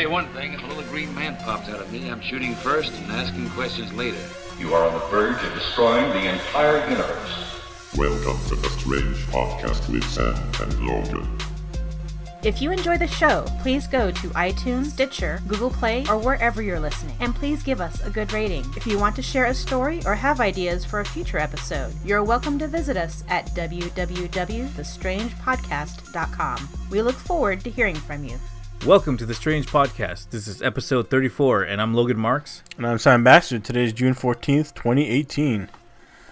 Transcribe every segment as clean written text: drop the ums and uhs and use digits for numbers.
you one thing, if a little green man pops out of me, I'm shooting first and asking questions later. You are on the verge of destroying the entire universe. Welcome to the Strange Podcast with Sam and Logan. If you enjoy the show, please go to iTunes, Stitcher, Google Play, or wherever you're listening, and please give us a good rating. If you want to share a story or have ideas for a future episode, you're welcome to visit us at www.thestrangepodcast.com. We look forward to hearing from you. Welcome to The Strange Podcast. This is episode 34, and I'm Logan Marks. And I'm Sam Baxter. Today is June 14th, 2018.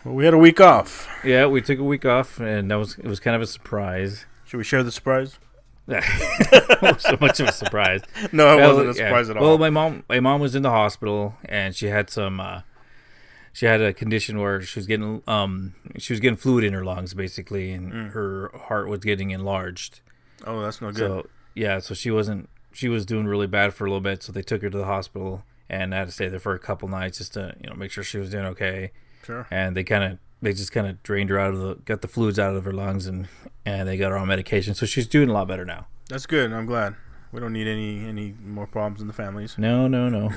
Well, we had a week off. Yeah, we took a week off, and it was kind of a surprise. Should we share the surprise? So much of a surprise. No, it wasn't a surprise at all. Well, my mom was in the hospital, and she had a condition where she was getting fluid in her lungs, basically, and her heart was getting enlarged. Oh, that's no good. So she was doing really bad for a little bit, so they took her to the hospital, and I had to stay there for a couple nights just to make sure she was doing okay. Sure. And they just kind of drained her got the fluids out of her lungs, and they got her on medication, so she's doing a lot better now. That's good. I'm glad. We don't need any more problems in the families. No.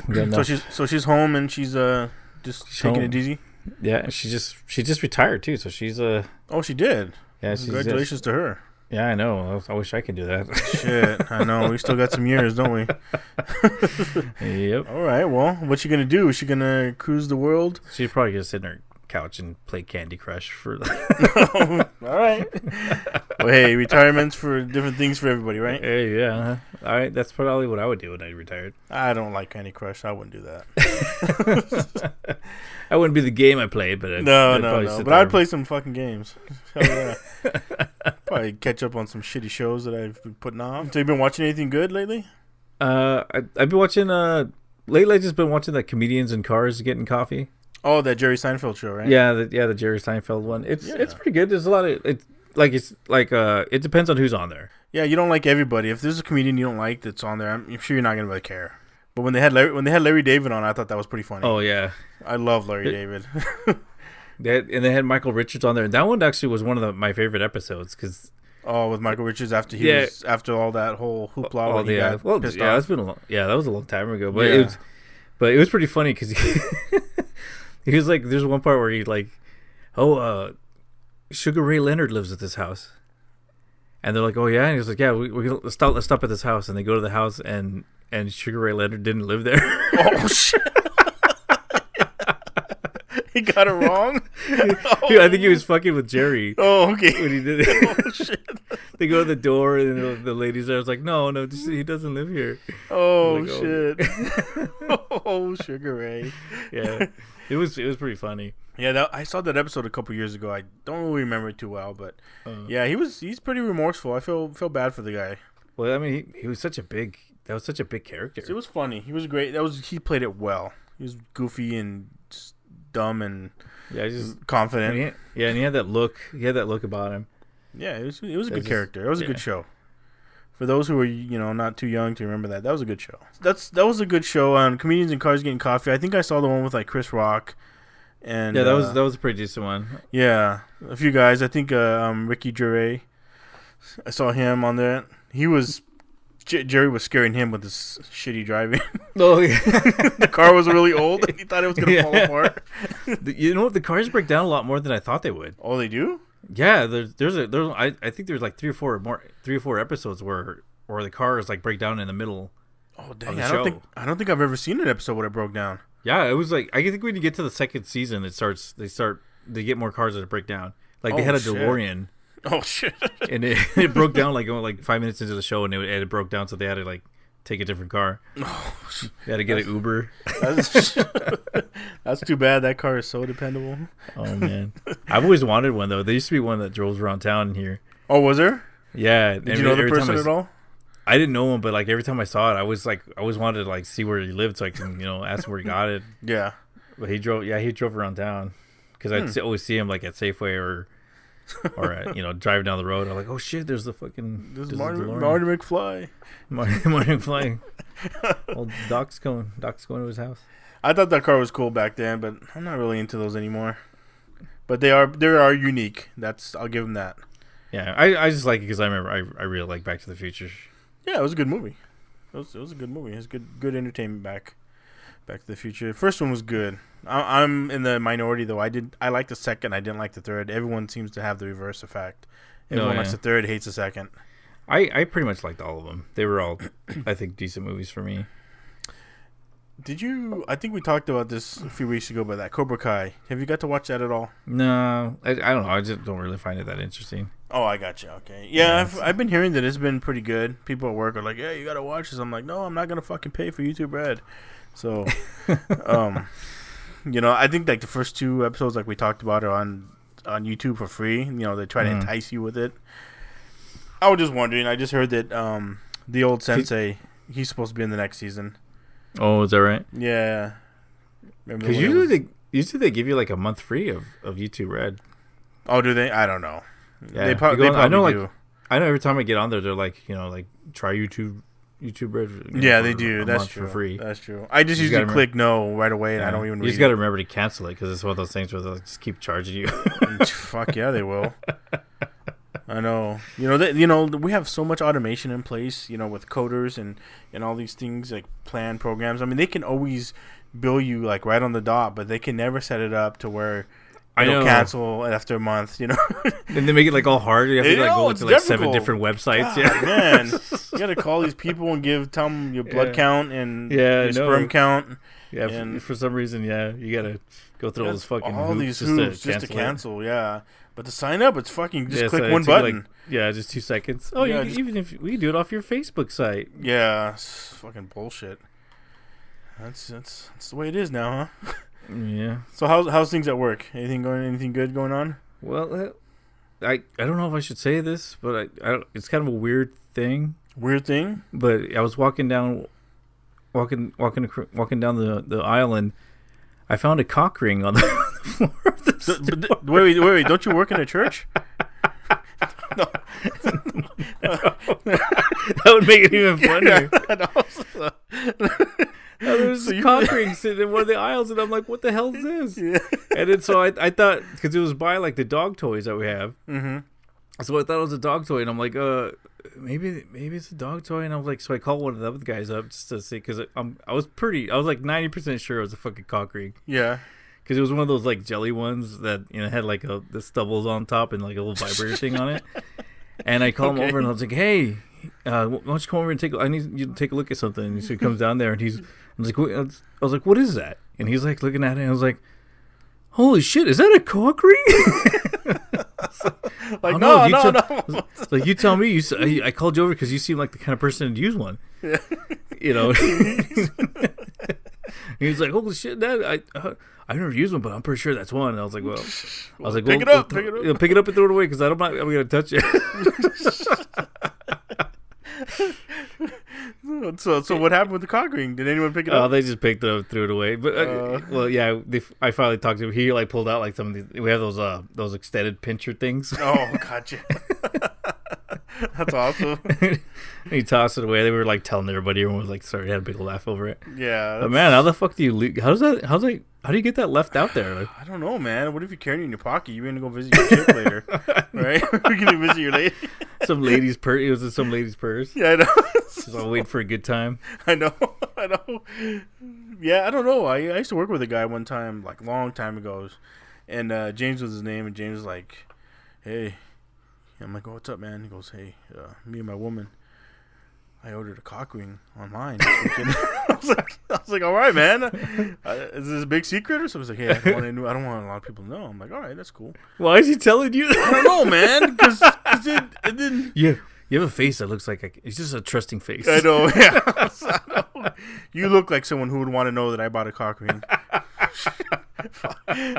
We got enough. So she's home and she's just taking it easy. Yeah, she just retired too, so she's Oh, she did. Yeah, congratulations to her. Yeah, I know. I wish I could do that. Shit, I know. We still got some years, don't we? Yep. All right. Well, what's she gonna do? Is she gonna cruise the world? She's probably gonna sit in her couch and play Candy Crush for. All right. Well, hey, retirement's for different things for everybody, right? Hey, yeah. All right. That's probably what I would do when I retired. I don't like Candy Crush. I wouldn't do that. I wouldn't be the game I played, but no. But I'd play some fucking games. Hell yeah. Probably catch up on some shitty shows that I've been putting off. So you been watching anything good lately? I've been watching. Lately, I've just been watching the comedians in cars getting coffee. Oh, that Jerry Seinfeld show, right? Yeah, the Jerry Seinfeld one. It's pretty good. There's a lot of it depends on who's on there. Yeah, you don't like everybody. If there's a comedian you don't like that's on there, I'm sure you're not gonna really care. But when they had Larry David on, I thought that was pretty funny. Oh yeah, I love Larry David. They had Michael Richards on there, and that one actually was one of my favorite episodes because. Oh, with Michael Richards after all that whole hoopla. That was a long time ago, but it was pretty funny because he was like, there's one part where he like, Sugar Ray Leonard lives at this house, and they're like, oh yeah, and he's like, yeah, let's stop at this house, and they go to the house, and Sugar Ray Leonard didn't live there. Oh shit. He got it wrong? I think he was fucking with Jerry. Oh, okay. When he did it. Oh, shit. They go to the door, and the ladies there was like, no, he doesn't live here. Oh, like, shit. Oh, Sugar Ray. Yeah. It was pretty funny. Yeah, I saw that episode a couple years ago. I don't really remember it too well, but yeah, he's pretty remorseful. I feel bad for the guy. Well, I mean, he was such a big character. It was funny. He was great. He played it well. He was goofy and just dumb and just confident. And he had that look. He had that look about him. Yeah, it was a good character. It was a good show. For those who are not too young to remember that was a good show. That was a good show on comedians in cars getting coffee. I think I saw the one with like Chris Rock, and that was a pretty decent one. Yeah, a few guys. I think Ricky Gervais. I saw him on there. Jerry was scaring him with his shitty driving. Oh yeah, the car was really old. And he thought it was gonna fall apart. You know what? The cars break down a lot more than I thought they would. Oh, they do? Yeah, I think there's like three or four episodes where the cars like break down in the middle. Oh dang! I don't think I've ever seen an episode where it broke down. Yeah, it was like I think when you get to the second season, they get more cars that break down. Like they had a DeLorean. Oh shit! And it broke down like 5 minutes into the show, and it broke down, so they had to like take a different car. Oh, they had to get an Uber. That's too bad. That car is so dependable. Oh man, I've always wanted one though. There used to be one that drove around town here. Oh, was there? Yeah. Did you know the person at all? I didn't know him, but like every time I saw it, I always wanted to like see where he lived, so I can ask him where he got it. Yeah. But he drove around town because I'd always see him like at Safeway or driving down the road. I'm like, oh shit, there's Marty McFly. Marty McFly. Old Doc's going to his house. I thought that car was cool back then, but I'm not really into those anymore. But they are unique. I'll give them that. Yeah, I just like it because I remember I really like Back to the Future. Yeah, it was a good movie. It was a good movie. It was good entertainment back to the Future. The first one was good. I'm in the minority though. I liked the second. I didn't like the third. Everyone seems to have the reverse effect. Everyone likes the third, hates the second. I pretty much liked all of them. They were all, I think, decent movies for me. Did you? I think we talked about this a few weeks ago, but that Cobra Kai. Have you got to watch that at all? No, I don't know. I just don't really find it that interesting. Oh, I got you. Okay. Yeah, I've been hearing that it's been pretty good. People at work are like, "Yeah, you got to watch this." I'm like, "No, I'm not gonna fucking pay for YouTube Red." So, I think like the first 2 episodes, like we talked about, are on YouTube for free. They try to entice you with it. I was just wondering. I just heard that the old sensei, he's supposed to be in the next season. Oh, is that right? Yeah. Because usually they give you like a month free of YouTube Red. Oh, do they? I don't know. Yeah. They probably do. I know every time I get on there, they're like, try YouTube Red. Yeah, they do. That's true. For free. That's true. I just usually click no right away, and I don't even read it. You just got to remember to cancel it because it's one of those things where they'll just keep charging you. Fuck yeah, they will. I know. We have so much automation in place, with coders and all these things like plan programs. I mean, they can always bill you like right on the dot, but they can never set it up to where it'll cancel after a month, And they make it like all hard. You have to go to like 7 different websites. God, man, you got to call these people and tell them your blood count and your sperm count. Yeah, and for some reason, you got to go through all these hoops just to cancel. Yeah. But to sign up, it's fucking just click one button. Just 2 seconds. Oh, even if we do it off your Facebook site. Yeah, it's fucking bullshit. That's the way it is now, huh? Yeah. So how's things at work? Anything good going on? Well, I don't know if I should say this, but it's kind of a weird thing. Weird thing? But I was walking down the aisle and I found a cock ring on the floor of the store. Wait! Don't you work in a church? No. That would make it even funnier. There was a cock ring sitting in one of the aisles, and I'm like, "What the hell is this?" Yeah. And then so I thought, because it was by like the dog toys that we have. Mm-hmm. So I thought it was a dog toy, and I'm like, maybe it's a dog toy, and I was like, so I called one of the other guys up just to see, because I was like 90% sure it was a fucking cock ring. Yeah. Because it was one of those like jelly ones that had like the stubbles on top and like a little vibrator thing on it. And I called him over and I was like, "Hey, why don't you come over and I need you to take a look at something." And so he comes down there and I was like, "What is that?" And he's like looking at it and I was like, "Holy shit, is that a cock ring?" Like, no. Like, you tell me. I called you over because you seem like the kind of person to use one. Yeah. He was like, "Holy shit, I've never used one, but I'm pretty sure that's one." And I was like, pick it up. Pick it up and throw it away because I'm gonna touch it. So what happened with the cock ring? Did anyone pick it up? They just picked it up, threw it away. But I finally talked to him. He like pulled out like some of these. We have those extended pincher things. Oh, gotcha. That's awesome. He tossed it away. They were like telling everybody. Everyone was like, sorry, had a big laugh over it. Yeah. But man, how the fuck do you? How do you get that left out there? Like, I don't know, man. What if you carry it in your pocket? You're gonna go visit your chick later, right? You're gonna visit your lady. Some lady's purse. It was in some lady's purse. Yeah, I know. She's all waiting for a good time. I know. Yeah, I don't know. I used to work with a guy one time, like long time ago, and James was his name, and James was like, "Hey." I'm like, "Oh, what's up, man?" He goes, "Hey, me and my woman, I ordered a cock ring online." I was like, "All right, man. Is this a big secret or something?" He's like, "Hey, I don't want a lot of people to know." I'm like, "All right, that's cool." Why is he telling you that? I don't know, man. Because it didn't. Yeah, you have a face that looks like it's just a trusting face. I know. Yeah. You look like someone who would want to know that I bought a cock ring.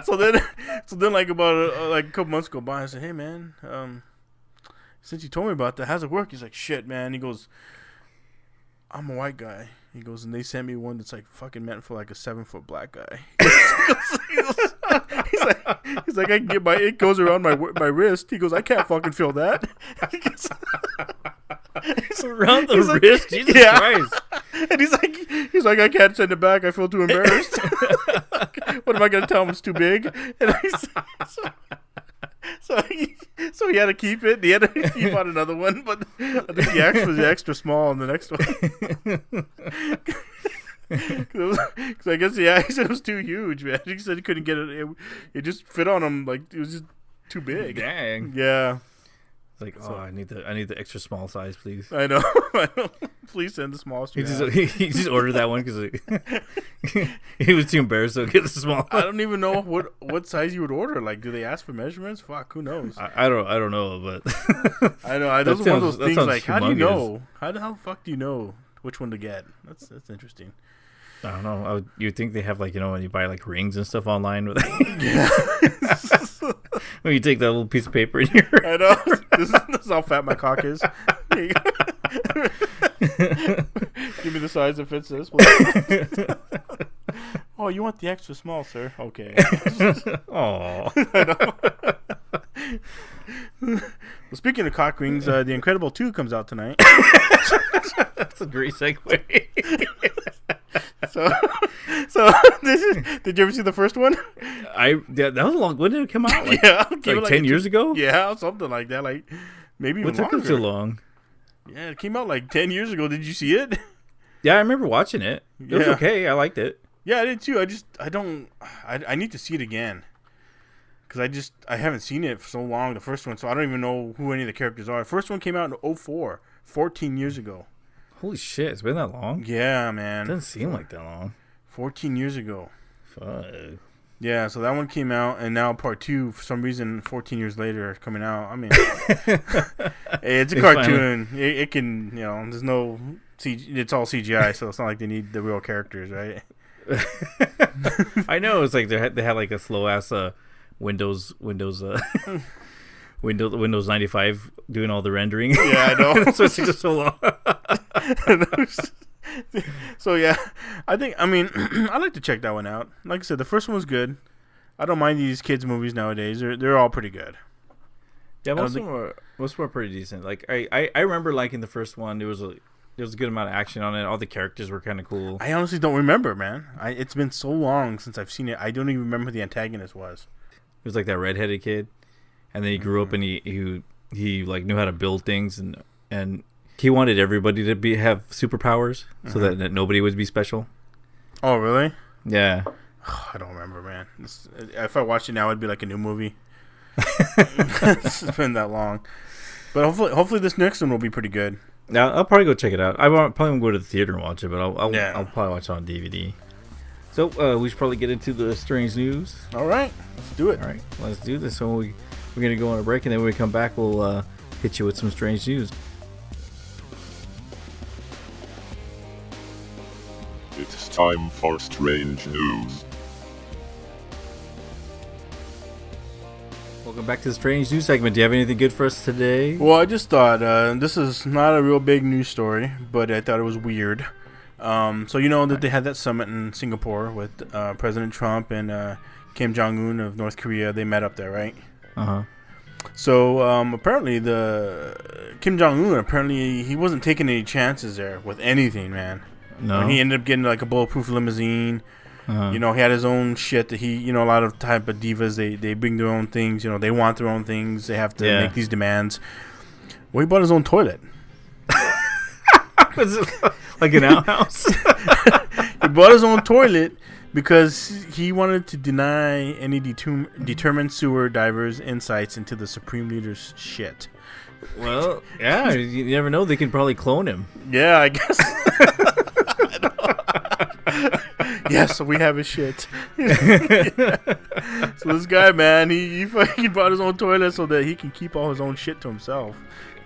So then, like about a couple months go by, I said, "Hey, man, since you told me about that, how's it work?" He's like, "Shit, man." He goes, "I'm a white guy." He goes, "And they sent me one that's like fucking meant for like a 7-foot black guy." He's like, "I can get it goes around my wrist." He goes, "I can't fucking feel that." Around the wrist? Jesus Christ. And he's like, "I can't send it back. I feel too embarrassed." What am I gonna tell him? It's too big. And so so he had to keep it. He had to keep on another one, but I think the X was extra small on the next one. Because I guess he said it was too huge, man. He said he couldn't get it. It just fit on him like it was just too big. Dang. Yeah. It's like, I need the extra small size, please. I know. Please send the smallest. He just ordered that one because he was too embarrassed to get the small. I don't even know what size you would order. Like, do they ask for measurements? Fuck, who knows? I don't know, but I know. Those are one of those things. Like, humongous. how do you know? How the fuck do you know which one to get? That's interesting. I don't know. You'd think they have like when you buy like rings and stuff online with yeah. When you take that little piece of paper in your I know. This is how fat my cock is. Give me the size that fits this. Oh, you want the extra small, sir? Okay. Oh. Well, speaking of cock rings, The Incredible 2 comes out tonight. That's a great segue. So did you ever see the first one? That was long. When did it come out? Like 10 years ago? Yeah, something like that. Like maybe even what took longer. it so long? Yeah, it came out like 10 years ago. Did you see it? Yeah, I remember watching it. It was okay. I liked it. Yeah, I did too. I need to see it again. Because I haven't seen it for so long, the first one, so I don't even know who any of the characters are. The first one came out in 2004, 14 years ago. Holy shit, it's been that long? Yeah, man. It doesn't seem like that long. 14 years ago. Fuck. Yeah, so that one came out, and now part 2, for some reason, 14 years later, is coming out. I mean, it's a cartoon. It can, there's no it's all CGI, so it's not like they need the real characters, right? I know, it's like they had like a slow ass Windows 95 doing all the rendering. Yeah, I know. So it took so long. So yeah, I like to check that one out. Like I said, the first one was good. I don't mind these kids movies nowadays. They're all pretty good. Yeah, most of them are pretty decent. Like I remember liking the first one. There was a good amount of action on it. All the characters were kind of cool. I honestly don't remember, man. It's been so long since I've seen it. I don't even remember who the antagonist was. It was like that redheaded kid, and then he grew up and he like knew how to build things and he wanted everybody to have superpowers so that nobody would be special. Oh, really? Yeah. I don't remember, man. If I watched it now, it'd be like a new movie. It's been that long. But hopefully this next one will be pretty good. Yeah, I'll probably go check it out. I probably won't go to the theater and watch it, but I'll probably watch it on DVD. So we should probably get into the strange news. All right, let's do it. All right, let's do this. So we're gonna go on a break, and then when we come back, we'll hit you with some strange news. It's time for strange news. Welcome back to the strange news segment. Do you have anything good for us today? Well, I just thought this is not a real big news story, but I thought it was weird. So you know that they had that summit in Singapore with President Trump and Kim Jong-un of North Korea. They met up there, right? Uh-huh. So apparently Kim Jong-un, he wasn't taking any chances there with anything, man. No. And he ended up getting like a bulletproof limousine. Uh-huh. You know, he had his own shit that a lot of type of divas, they bring their own things. You know, they want their own things. They have to make these demands. Well, he bought his own toilet. Was it like an outhouse? He bought his own toilet because he wanted to deny any determined sewer divers insights into the Supreme Leader's shit. Well, yeah, you never know. They can probably clone him. Yeah, I guess. Yes, we have his shit. Yeah. So this guy, man, he fucking bought his own toilet so that he can keep all his own shit to himself.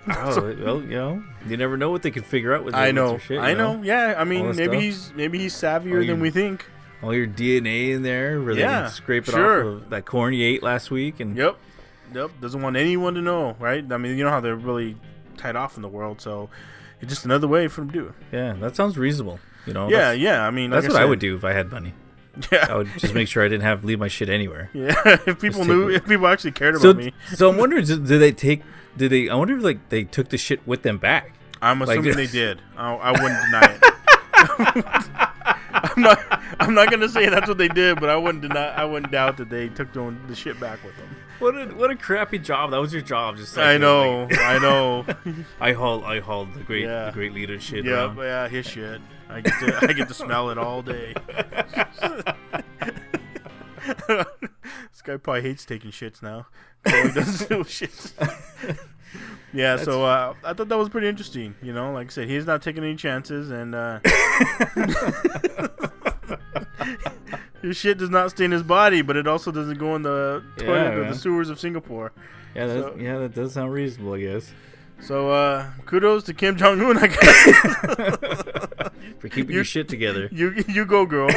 Oh, well, you never know what they can figure out with I know. their shit. I know. Yeah, I mean, maybe stuff. he's savvier than we think. All your DNA in there, where they can scrape it off of that corn you ate last week, and Yep. Doesn't want anyone to know, right? I mean, you know how they're really tied off in the world, so it's just another way for them to do it. Yeah, that sounds reasonable. You know. Yeah. I mean, that's what I would do if I had money. Yeah. I would just make sure I didn't leave my shit anywhere. Yeah, if people actually cared about me. So I'm wondering, I wonder if like they took the shit with them back. I'm assuming they did. I wouldn't deny it. I'm not gonna say that's what they did, but I wouldn't doubt that they took the shit back with them. What a crappy job. That was your job. Just like, I know. I hauled the great leader shit. Yeah, around. yeah, his shit. I get to smell it all day. This guy probably hates taking shits now. He doesn't do shit. Yeah, so I thought that was pretty interesting. You know, like I said, he's not taking any chances, and his shit does not stay in his body, but it also doesn't go in the toilet or the sewers of Singapore. Yeah, that does sound reasonable, I guess. So kudos to Kim Jong-un, I guess. For keeping your shit together. You go, girl.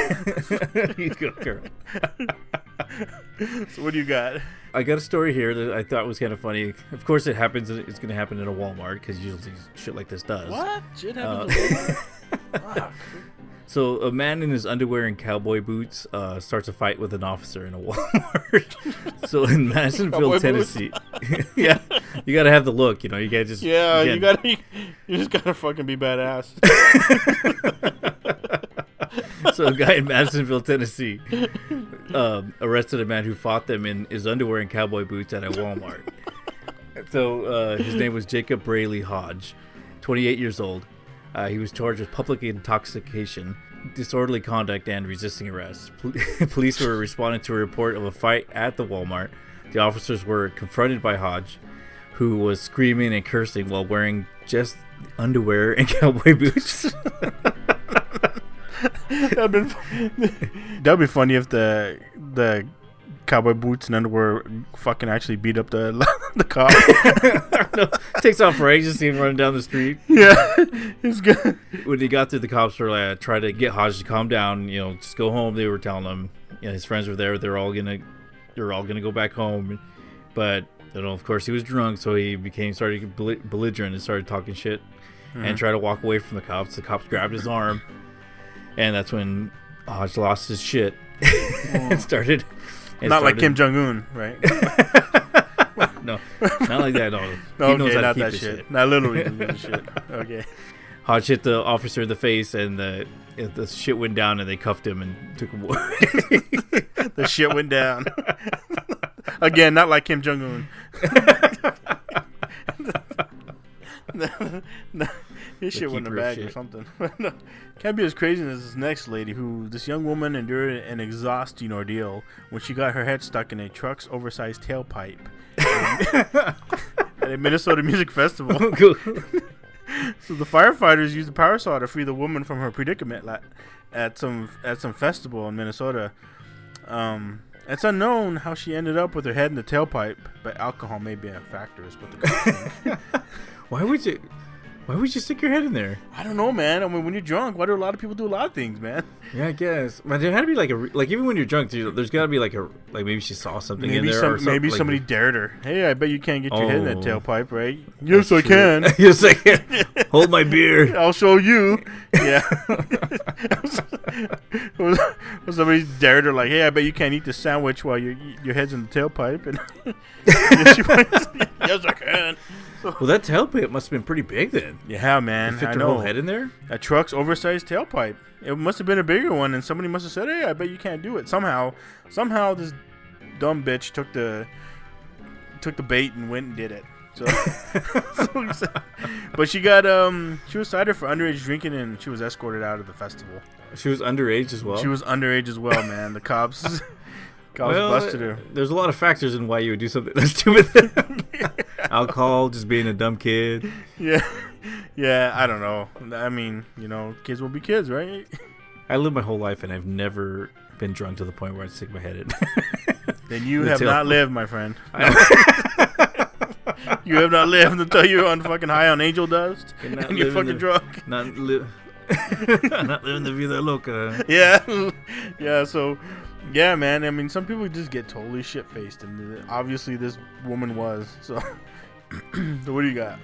You go, girl. So what do you got? I got a story here that I thought was kind of funny. Of course, it's going to happen in a Walmart because usually shit like this does. What? Shit happens in Walmart? Fuck. So a man in his underwear and cowboy boots starts a fight with an officer in a Walmart. So in Madisonville, Tennessee, yeah, you gotta have the look. You know, you can't just you just gotta fucking be badass. So a guy in Madisonville, Tennessee, arrested a man who fought them in his underwear and cowboy boots at a Walmart. So his name was Jacob Braley Hodge, 28 years old. He was charged with public intoxication, disorderly conduct, and resisting arrest. Police were responding to a report of a fight at the Walmart. The officers were confronted by Hodge, who was screaming and cursing while wearing just underwear and cowboy boots. That'd be funny if the cowboy boots and underwear fucking actually beat up the cop. No, takes off rags, just see him running down the street. Yeah, it's good. When he got there, the cops were like, try to get Hodge to calm down. You know, just go home. They were telling him, you know, his friends were there. They're all gonna go back home. But you know, of course, he was drunk, so he started belligerent and started talking shit and tried to walk away from the cops. The cops grabbed his arm, and that's when Hodge lost his shit and started. Not like Kim Jong-un, right? No, not like that. No, he knows how to keep that shit. Not literally the shit. Okay. Hodge hit the officer in the face, and the shit went down, and they cuffed him and took him away. The shit went down. Again, not like Kim Jong-un. No, his shit went in a bag or something. No, can't be as crazy as this next lady this young woman endured an exhausting ordeal when she got her head stuck in a truck's oversized tailpipe at a Minnesota music festival. So the firefighters used a power saw to free the woman from her predicament at some festival in Minnesota. It's unknown how she ended up with her head in the tailpipe, but alcohol may be a factor, is what the cops think. Why would you stick your head in there? I don't know, man. I mean, when you're drunk, why do a lot of people do a lot of things, man? Yeah, I guess. But there had to be like even when you're drunk, there's got to be like maybe she saw something in there. Maybe somebody dared her. Hey, I bet you can't get your head in that tailpipe, right? Yes, I can. Yes, I can. Hold my beer. I'll show you. Yeah. Somebody dared her, like, hey, I bet you can't eat the sandwich while your head's in the tailpipe. And she went, yes, I can. Well, that tailpipe must have been pretty big then. Yeah, man. You fit your whole head in there? A truck's oversized tailpipe. It must have been a bigger one, and somebody must have said, hey, I bet you can't do it. Somehow this dumb bitch took the bait and went and did it. So, but she was cited for underage drinking, and she was escorted out of the festival. She was underage as well? She was underage as well, man. The cops busted her. There's a lot of factors in why you would do something that stupid. Alcohol, just being a dumb kid. Yeah, I don't know. I mean, you know, kids will be kids, right? I lived my whole life, and I've never been drunk to the point where I'd stick my head in. Then you have not lived, my friend. You have not lived until you're on fucking high on angel dust and you're fucking drunk. Not living the vida loca. Yeah. So, yeah, man. I mean, some people just get totally shit faced, and obviously this woman was. So, what do you got?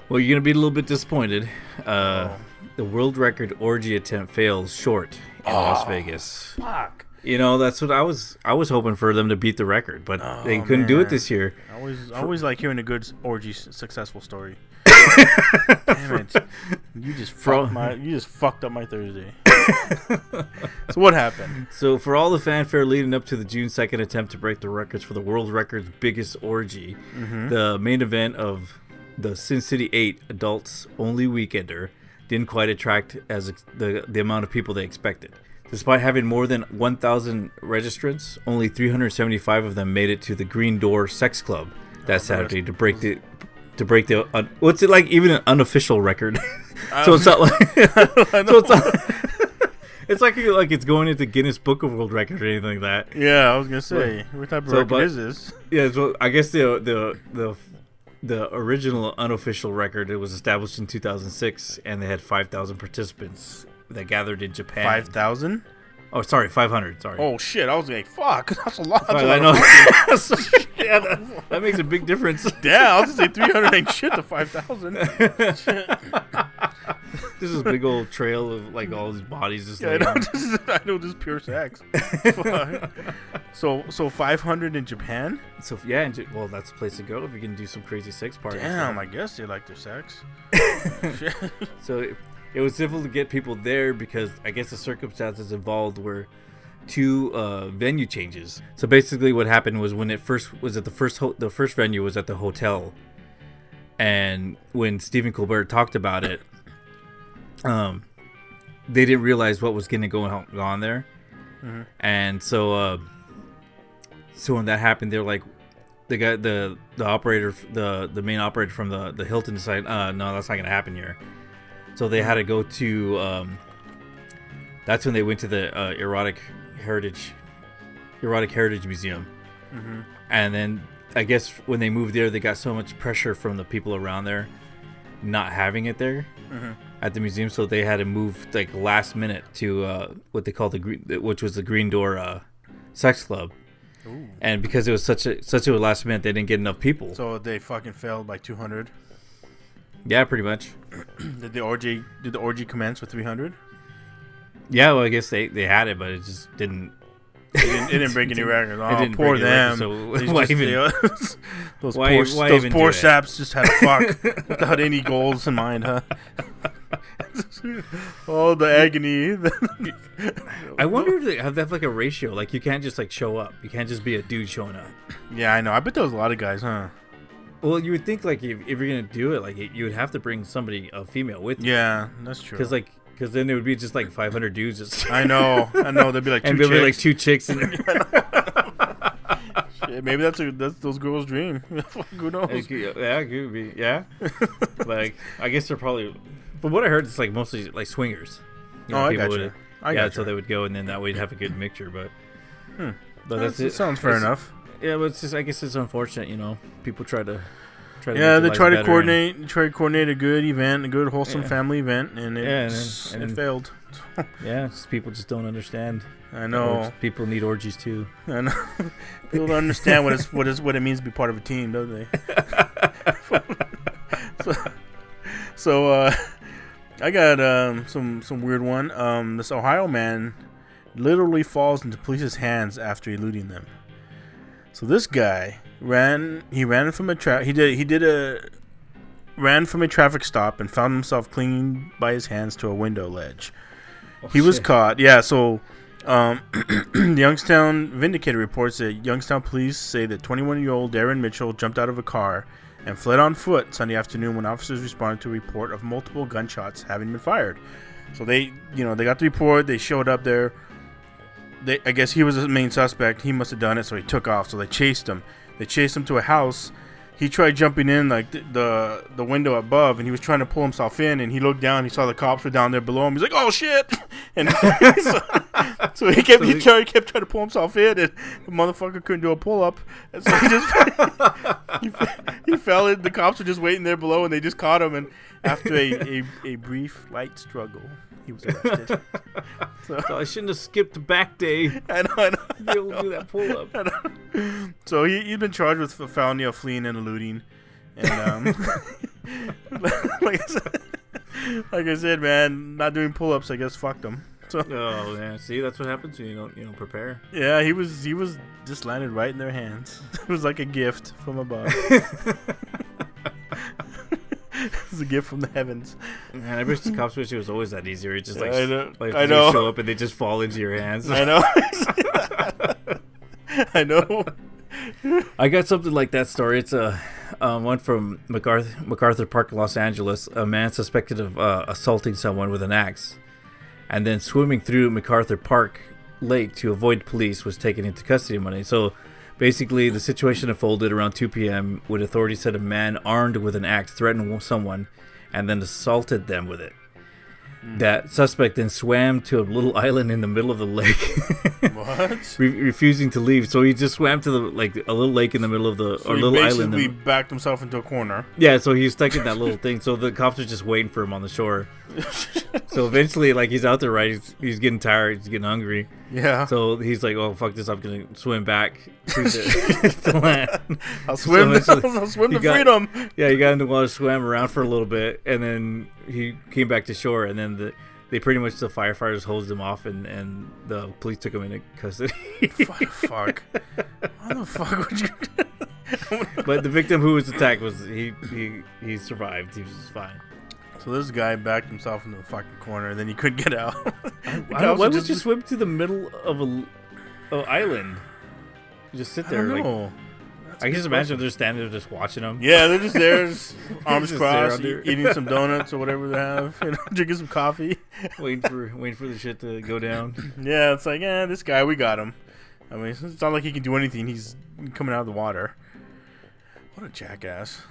Well, you're gonna be a little bit disappointed. The world record orgy attempt fails short in Las Vegas. Fuck. You know, that's what I was hoping for them to beat the record, but they couldn't do it this year. I always like hearing a good orgy successful story. Damn it! You just fucked up my Thursday. So what happened? So for all the fanfare leading up to the June 2nd attempt to break the records for the world record's biggest orgy, the main event of the Sin City 8 adults only weekender didn't quite attract as the amount of people they expected. Despite having more than 1,000 registrants, only 375 of them made it to the Green Door Sex Club that Saturday to break the what's it like, even an unofficial record. So it's not like it's like it's going into Guinness Book of World Records or anything like that. Yeah, I was gonna say, what type of record is this? Yeah, so I guess the original unofficial record, it was established in 2006, and they had 5,000 participants that gathered in Japan. 5,000? Oh, sorry, 500. Sorry. Oh shit! I was like, "Fuck, that's a lot." I know. Yeah, that makes a big difference. Yeah, I was gonna say 300 ain't shit to 5,000. This is a big old trail of like all these bodies just. Yeah, I know, this is pure sex. So 500 in Japan. So yeah, well, that's the place to go if you can do some crazy sex parties. Damn, I guess they like their sex. So it was difficult to get people there because I guess the circumstances involved were two venue changes. So basically, what happened was when it first was at the first venue was at the hotel, and when Stephen Colbert talked about it, they didn't realize what was going to go on there, and so when that happened, they're like, the operator, the main operator from the Hilton decided, no, that's not going to happen here. So they had to go to. That's when they went to the Erotic Heritage Museum, and then I guess when they moved there, they got so much pressure from the people around there, not having it there at the museum, so they had to move like last minute to what they call which was the Green Door Sex Club. Ooh. And because it was such a last minute, they didn't get enough people. So they fucking failed by 200. Yeah, pretty much. Did the orgy commence with 300? Yeah, well, I guess they had it, but it just didn't. It didn't break any records. Oh, didn't poor break them. Record, so why even? Those poor saps just had to fuck without any goals in mind, huh? Oh, the agony. I wonder if they have like a ratio. Like you can't just like show up. You can't just be a dude showing up. Yeah, I know. I bet there was a lot of guys, huh? Well, you would think like if you're gonna do it, like you would have to bring a female with you. Yeah, that's true. Because then it would be just like 500 dudes. Just I know. There'd be like and there'd be like two chicks in there. Shit, maybe that's those girls' dream. Who knows? Yeah, it could be. Yeah, like I guess they're probably. From what I heard, it's like mostly like swingers. I got you. So they would go, and then that way have a good mixture. But that's it. Sounds fair enough. Yeah, but it's just, I guess it's unfortunate, people try to. They try to coordinate a good event, a good wholesome family event, and it failed. Yeah, people just don't understand. I know. People need orgies too. I know. People don't understand what it means to be part of a team, don't they? So I got some weird one. This Ohio man literally falls into police's hands after eluding them. So this guy ran from a traffic stop and found himself clinging by his hands to a window ledge. He was caught. Yeah, so the Youngstown Vindicator reports that Youngstown police say that 21-year-old Darren Mitchell jumped out of a car and fled on foot Sunday afternoon when officers responded to a report of multiple gunshots having been fired. So they got the report. They showed up there. I guess he was the main suspect. He must have done it, so he took off. So they chased him. They chased him to a house. He tried jumping in like the window above, and he was trying to pull himself in. And he looked down. He saw the cops were down there below him. He's like, "Oh shit!" And so he kept trying to pull himself in, and the motherfucker couldn't do a pull up. And so he just he fell in. The cops were just waiting there below, and they just caught him. And after a brief light struggle, he was arrested. So I shouldn't have skipped the back day. I know. To be able to do that pull up. So he's been charged with felony of fleeing and eluding, and like I said, man, not doing pull ups. I guess fucked him. So, oh man, see, that's what happens when you don't prepare. Yeah, he was just landed right in their hands. It was like a gift from above. a gift from the heavens. Man, I wish the cops wish it was always that easy. It's just like, I know. I know. Show up and they just fall into your hands. I know. I know. I got something like that story. It's one from MacArthur Park, Los Angeles. A man suspected of assaulting someone with an axe, and then swimming through MacArthur Park Lake to avoid police was taken into custody Monday. So basically, the situation unfolded around 2 p.m. when authorities said a man armed with an axe threatened someone and then assaulted them with it. That suspect then swam to a little island in the middle of the lake. What? Refusing to leave. So he just swam to a little lake in the middle of the little island. He backed himself into a corner. Yeah, so he's stuck in that little thing. So the cops are just waiting for him on the shore. So eventually, he's out there, right? He's getting tired. He's getting hungry. Yeah. So he's like, "Oh, fuck this! I'm gonna swim back to the land. I'll swim. I'll swim to freedom." Yeah, he got in the water, swam around for a little bit, and then he came back to shore. And then the firefighters hosed him off, and the police took him into custody. Fuck. How the fuck would you? But the victim who was attacked he survived. He was fine. So this guy backed himself into a fucking corner, and then he couldn't get out. Why would you swim to the middle of an island? Just sit there. I don't know. I can just imagine they're standing there just watching them. Yeah, they're just there, arms just crossed, eating some donuts or whatever they have, drinking some coffee, waiting for the shit to go down. Yeah, it's like, this guy, we got him. I mean, it's not like he can do anything. He's coming out of the water. What a jackass.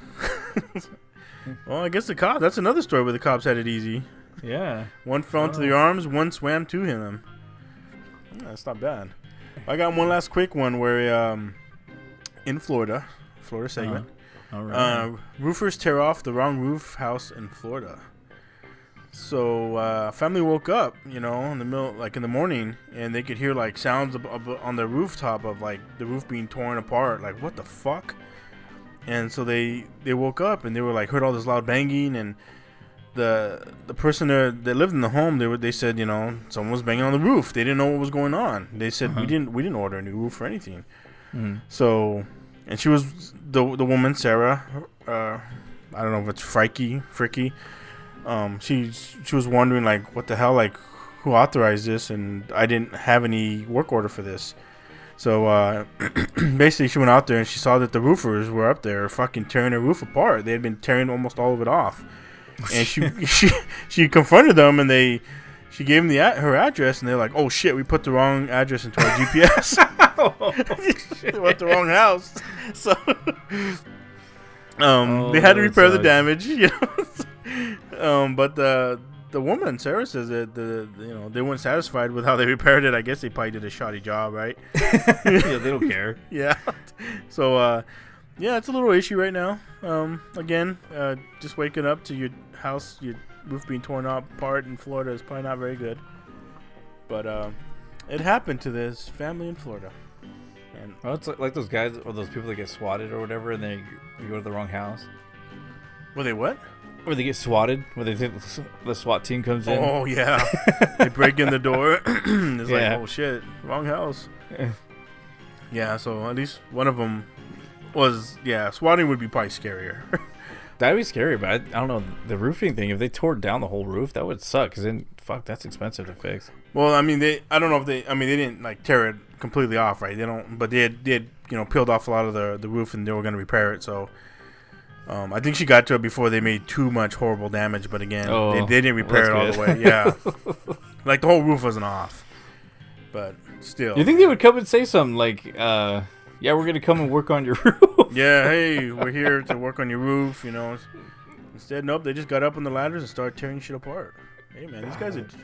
Well, I guess that's another story where the cops had it easy. Yeah. One fell into the arms, one swam to him. Yeah, that's not bad. I got one last quick one where in Florida segment. All right. Roofers tear off the wrong roof house in Florida. So family woke up, in the morning, and they could hear sounds on the rooftop of the roof being torn apart. Like, what the fuck? And so they woke up and they were heard all this loud banging, and the person that lived in the home, they said someone was banging on the roof. They didn't know what was going on. They said we didn't order a new roof or anything. So, and she was the woman, Sarah. I don't know if it's Fricky. She was wondering what the hell, who authorized this, and I didn't have any work order for this. So basically, she went out there and she saw that the roofers were up there fucking tearing her roof apart. They had been tearing almost all of it off, and she confronted them, and she gave them her address, and they're like, "Oh shit, we put the wrong address into our GPS. They went the wrong house." So they had to repair the damage, but the woman, Sarah, says that they weren't satisfied with how they repaired it. I guess they probably did a shoddy job, right? Yeah, they don't care. Yeah. So it's a little issue right now. Again, just waking up to your house, your roof being torn apart in Florida is probably not very good. But it happened to this family in Florida. And it's like those guys or those people that get swatted or whatever, and they go to the wrong house. Were they what? Or they get swatted, where they think the SWAT team comes in. Oh, yeah. They break in the door. It's like, oh, shit, wrong house. Yeah, so at least one of them was, swatting would be probably scarier. That'd be scary, but I don't know, the roofing thing, if they tore down the whole roof, that would suck, because then, fuck, that's expensive to fix. Well, I mean, they didn't, tear it completely off, right? But they had peeled off a lot of the roof, and they were going to repair it, so... I think she got to it before they made too much horrible damage, but again, they didn't repair it all the way. Yeah, the whole roof wasn't off, but still. You think they would come and say something we're gonna come and work on your roof? Yeah, hey, we're here to work on your roof. Instead, nope, they just got up on the ladders and started tearing shit apart. Hey, man,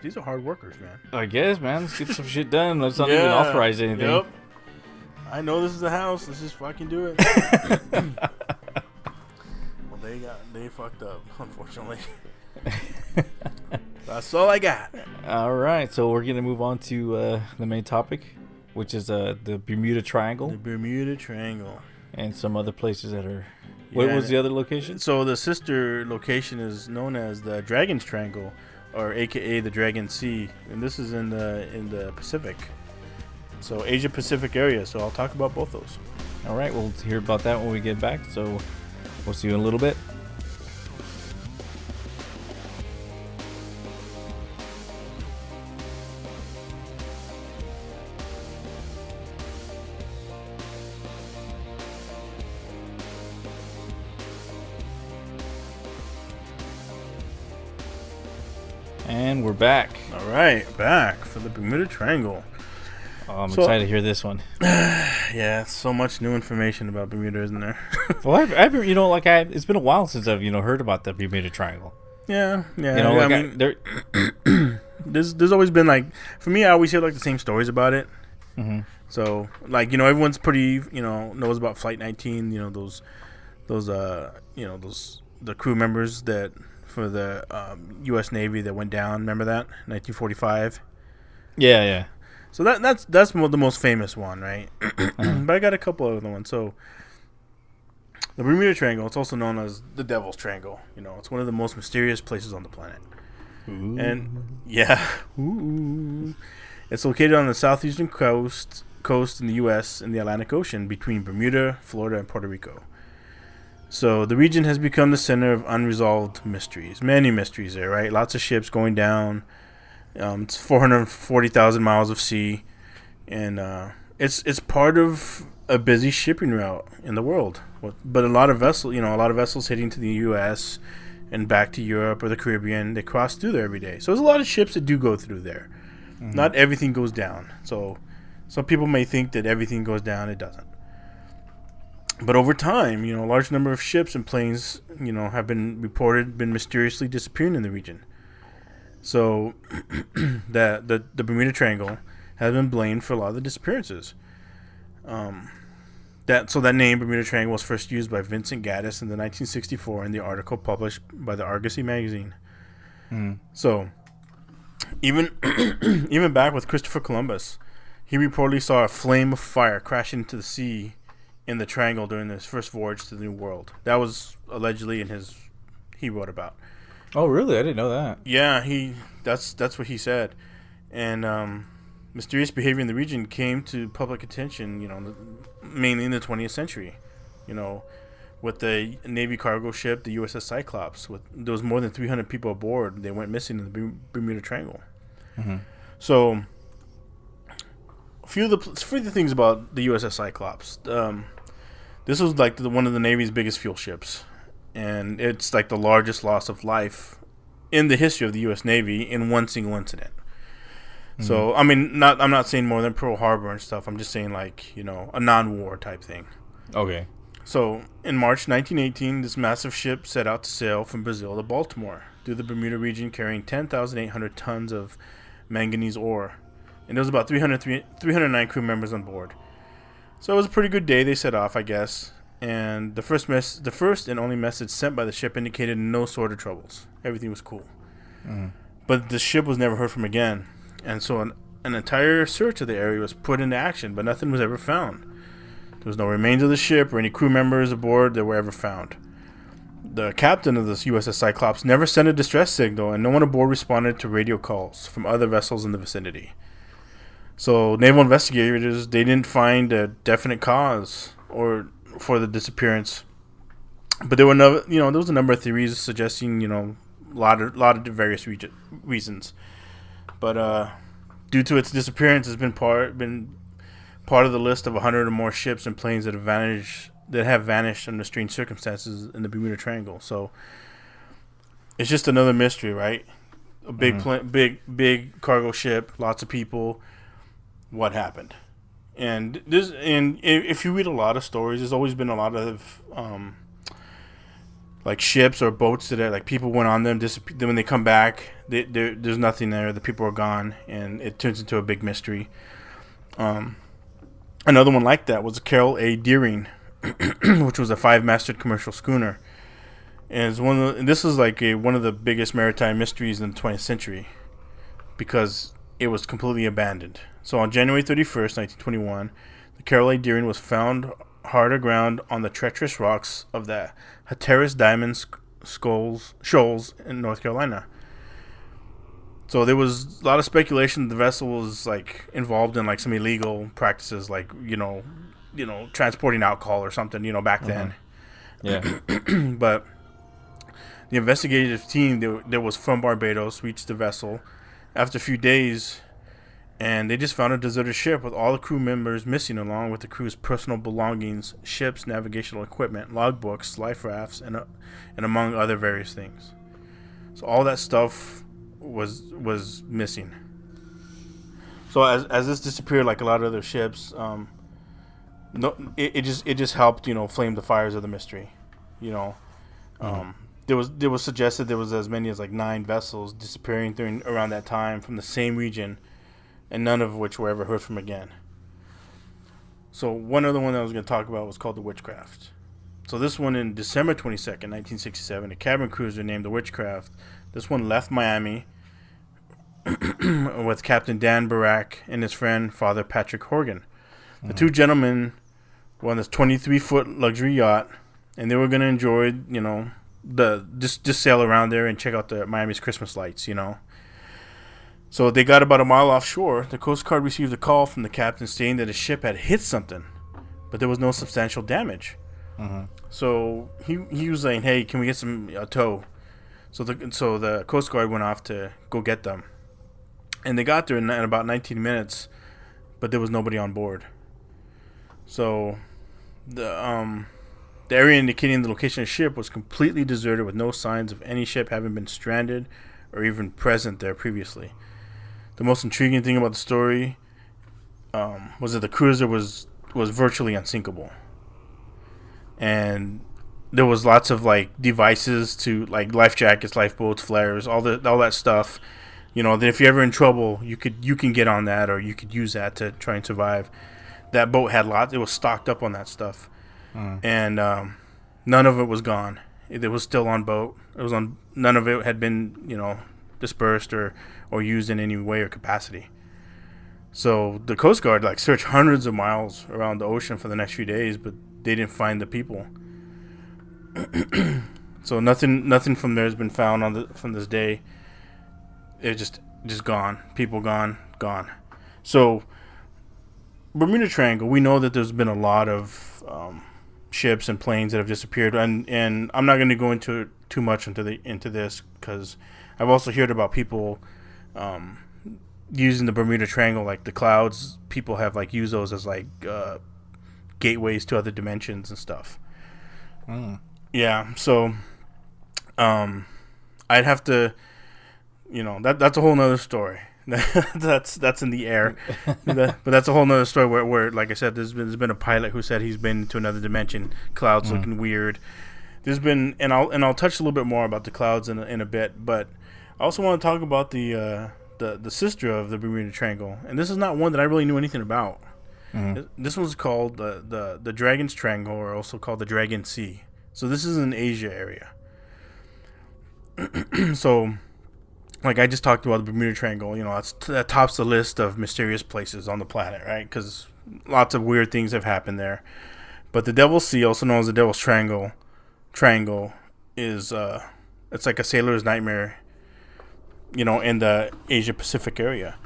these are hard workers, man. I guess, man. Let's get some shit done. Let's not even authorize anything. Yep. I know this is the house. Let's just fucking do it. They fucked up, unfortunately. That's all I got. All right, so we're gonna move on to the main topic, which is the Bermuda Triangle. The Bermuda Triangle, and some other places that are. What was the other location? So the sister location is known as the Dragon's Triangle, or AKA the Dragon Sea, and this is in the Pacific. So Asia Pacific area. So I'll talk about both those. All right, we'll hear about that when we get back. So we'll see you in a little bit. And we're back. All right, back for the Bermuda Triangle. Oh, I'm excited to hear this one. Yeah, so much new information about Bermuda, isn't there? Well, it's been a while since I've heard about the Bermuda Triangle. Yeah. I mean, there's always been like, for me, I always hear like the same stories about it. Mm-hmm. So like everyone's pretty knows about Flight 19. Those the crew members that for the U.S. Navy that went down. Remember that 1945. Yeah. So that's the most famous one, right? But I got a couple other ones. So the Bermuda Triangle, it's also known as the Devil's Triangle. It's one of the most mysterious places on the planet. Ooh. And it's located on the southeastern coast in the U.S. in the Atlantic Ocean between Bermuda, Florida, and Puerto Rico. So the region has become the center of unresolved mysteries. Many mysteries there, right? Lots of ships going down. It's 440,000 miles of sea, and it's part of a busy shipping route in the world. But a lot of vessels heading to the U.S. and back to Europe or the Caribbean, they cross through there every day. So there's a lot of ships that do go through there. Mm-hmm. Not everything goes down. So some people may think that everything goes down. It doesn't. But over time, a large number of ships and planes, have been mysteriously disappearing in the region. So the Bermuda Triangle has been blamed for a lot of the disappearances. That name, Bermuda Triangle, was first used by Vincent Gaddis in the 1964 in the article published by the Argosy magazine. Mm. So even back with Christopher Columbus, he reportedly saw a flame of fire crashing into the sea in the Triangle during his first voyage to the New World. That was allegedly he wrote about. Oh, really? I didn't know that. Yeah, that's what he said. And mysterious behavior in the region came to public attention, mainly in the 20th century. With the Navy cargo ship, the USS Cyclops, there was more than 300 people aboard. They went missing in the Bermuda Triangle. Mm-hmm. So, a few of the things about the USS Cyclops. This was like one of the Navy's biggest fuel ships. And it's like the largest loss of life in the history of the U.S. Navy in one single incident. Mm-hmm. So, I mean, I'm not saying more than Pearl Harbor and stuff. I'm just saying like, a non-war type thing. Okay. So, in March 1918, this massive ship set out to sail from Brazil to Baltimore through the Bermuda region carrying 10,800 tons of manganese ore. And there was about 309 crew members on board. So it was a pretty good day. They set off, I guess. And the first and only message sent by the ship indicated no sort of troubles. Everything was cool. Mm. But the ship was never heard from again. And so an entire search of the area was put into action, but nothing was ever found. There was no remains of the ship or any crew members aboard that were ever found. The captain of this USS Cyclops never sent a distress signal, and no one aboard responded to radio calls from other vessels in the vicinity. So naval investigators, they didn't find a definite cause for the disappearance, but there was a number of theories suggesting a lot of various reasons. But due to its disappearance, has been part of the list of 100 or more ships and planes that have vanished under strange circumstances in the Bermuda Triangle. So it's just another mystery, right? A big big cargo ship, lots of people. What happened? And if you read a lot of stories, there's always been a lot of like ships or boats that like people went on them. When they come back, there's nothing there. The people are gone, and it turns into a big mystery. Another one like that was Carol A. Deering, which was a 5-masted commercial schooner, and this is like one of the biggest maritime mysteries in the 20th century because it was completely abandoned. So on January 31st, 1921, the Carol A. Deering was found hard aground on the treacherous rocks of the Hatteras Diamond Shoals in North Carolina. So there was a lot of speculation that the vessel was like involved in like some illegal practices, like transporting alcohol or something, back then. Yeah. But the investigative team that was from Barbados reached the vessel after a few days, and they just found a deserted ship with all the crew members missing, along with the crew's personal belongings, ships, navigational equipment, logbooks, life rafts, and among other various things. So all that stuff was missing. So as this disappeared, like a lot of other ships, it just helped, flame the fires of the mystery. There was suggested there was as many as like 9 vessels disappearing around that time from the same region, and none of which were ever heard from again. So one other one that I was going to talk about was called the Witchcraft. So this one, in December 22nd, 1967, a cabin cruiser named the Witchcraft. This one left Miami with Captain Dan Barak and his friend Father Patrick Horgan. The two gentlemen were on this 23-foot luxury yacht, and they were going to enjoy, just sail around there and check out the Miami's Christmas lights, So they got about a mile offshore. The Coast Guard received a call from the captain stating that his ship had hit something, but there was no substantial damage. So he was saying, "Hey, can we get a tow?" So the Coast Guard went off to go get them, and they got there in about 19 minutes, but there was nobody on board. So the area indicating the location of the ship was completely deserted, with no signs of any ship having been stranded or even present there previously. The most intriguing thing about the story was that the cruiser was virtually unsinkable, and there was lots of like devices to like life jackets, lifeboats, flares, all that stuff. That if you're ever in trouble, you can get on that, or you could use that to try and survive. That boat had lots. It was stocked up on that stuff, and none of it was gone. It was still on boat. None of it had been dispersed or used in any way or capacity. So the Coast Guard searched hundreds of miles around the ocean for the next few days, but they didn't find the people. So nothing from there has been found from this day. It's just gone. People gone. So Bermuda Triangle, we know that there's been a lot of ships and planes that have disappeared, and I'm not going to go into too much into this, because I've also heard about people using the Bermuda Triangle, like the clouds. People have used those as gateways to other dimensions and stuff. Yeah, so I'd have to, that's a whole nother story. that's in the air, but that's a whole nother story where like I said, there's been a pilot who said he's been to another dimension. Clouds looking weird. There's been, and I'll touch a little bit more about the clouds in a bit, but I also want to talk about the sister of the Bermuda Triangle, and this is not one that I really knew anything about. This one's called the Dragon's Triangle, or also called the Dragon Sea. So this is an Asia area. So, like I just talked about the Bermuda Triangle, that tops the list of mysterious places on the planet, right? Because lots of weird things have happened there. But the Devil's Sea, also known as the Devil's Triangle, is it's like a sailor's nightmare, in the Asia Pacific area.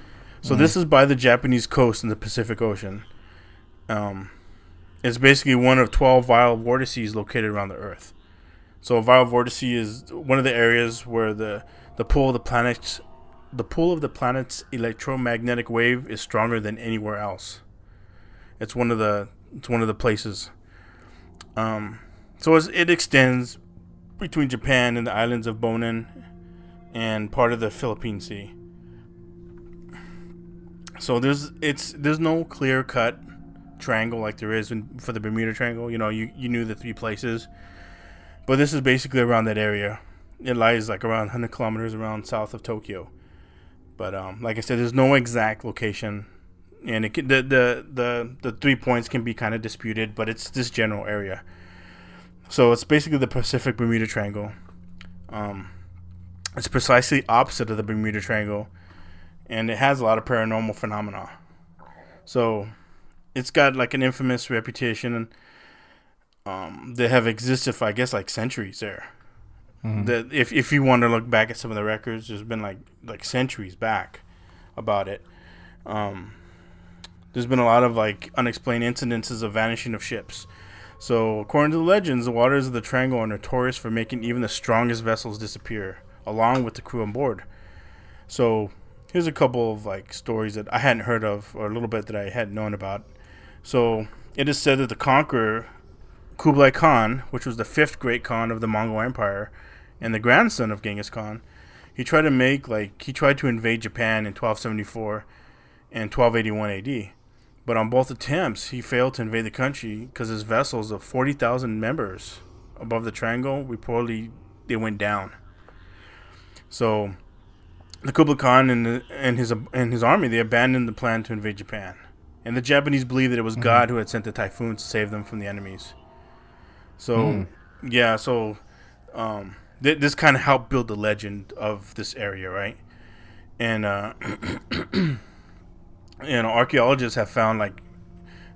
So this is by the Japanese coast in the Pacific Ocean. It's basically one of 12 viral vortices located around the Earth. So a viral vortice is one of the areas where the pull of the planet's electromagnetic wave is stronger than anywhere else. It's one of the places. So it extends between Japan and the islands of Bonin and part of the Philippine Sea. So there's no clear cut triangle like there is for the Bermuda Triangle. You knew the 3 places, but this is basically around that area. It lies around 100 kilometers around south of Tokyo. But like I said, there's no exact location, and the 3 points can be kind of disputed, but it's this general area. So it's basically the Pacific Bermuda Triangle. It's precisely opposite of the Bermuda Triangle, and it has a lot of paranormal phenomena. So it's got an infamous reputation, and they have existed for, I guess, centuries there. That if you want to look back at some of the records, there's been like centuries back about it. There's been a lot of unexplained incidences of vanishing of ships. So according to the legends, the waters of the triangle are notorious for making even the strongest vessels disappear, along with the crew on board. So here's a couple of stories that I hadn't heard of, or a little bit that I hadn't known about. So it is said that the conqueror Kublai Khan, which was the 5th great Khan of the Mongol Empire and the grandson of Genghis Khan, he tried to invade Japan in 1274 and 1281 AD. But on both attempts, he failed to invade the country because his vessels of 40,000 members above the triangle, reportedly, they went down. So the Kublai Khan and his army, they abandoned the plan to invade Japan. And the Japanese believed that it was God who had sent the typhoons to save them from the enemies. So, this kind of helped build the legend of this area, right? And archaeologists have found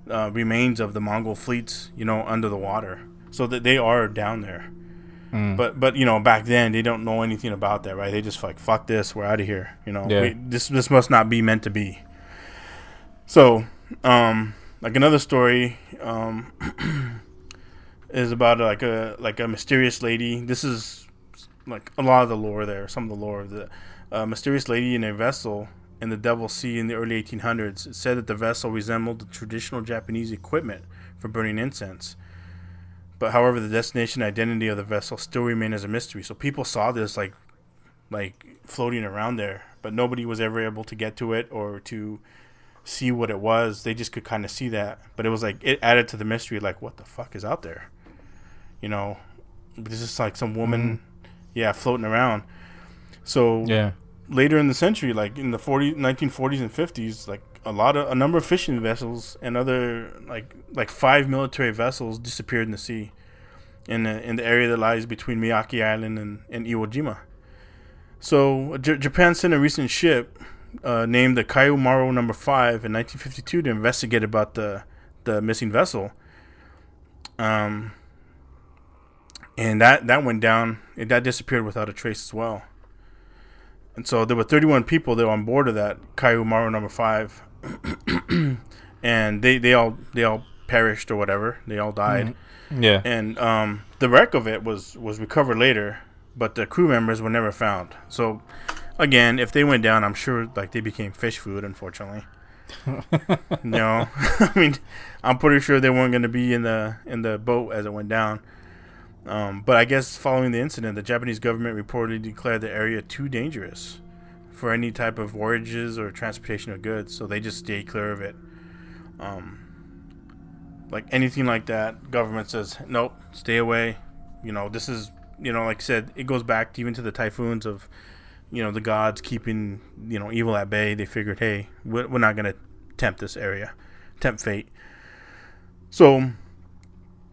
remains of the Mongol fleets, under the water, so that they are down there. But back then they don't know anything about that, right? They just like, fuck this, we're out of here. This must not be meant to be. So, another story is about a mysterious lady. This is like a lot of the lore there. Some of the lore of the mysterious lady in a vessel in the Devil's Sea in the early 1800s. It said that the vessel resembled the traditional Japanese equipment for burning incense. But however, the destination and identity of the vessel still remain as a mystery. So people saw this like floating around there, but nobody was ever able to get to it or to see what it was. They just could kind of see that, but it was like it added to the mystery. Like, what the fuck is out there? This is like some woman, floating around. So later in the century, like in the 1940s and 50s, like a number of fishing vessels and other like 5 military vessels disappeared in the sea in the area that lies between Miyake Island and Iwo Jima. So Japan sent a recent ship named the Kaiumaru No. 5 in 1952 to investigate about the missing vessel. And that went down. That disappeared without a trace as well. And so there were 31 people that were on board of that Kaiumaru No. 5, and they all perished or whatever. They all died. Yeah. And the wreck of it was recovered later, but the crew members were never found. So again, if they went down, I'm sure they became fish food. Unfortunately, I mean, I'm pretty sure they weren't going to be in the boat as it went down. But I guess following the incident, the Japanese government reportedly declared the area too dangerous for any type of voyages or transportation of goods, so they just stayed clear of it. Like anything like that, government says, nope, stay away. This is, like I said, it goes back even to the typhoons of, the gods keeping, evil at bay. They figured, hey, we're not going to tempt this area, tempt fate. So,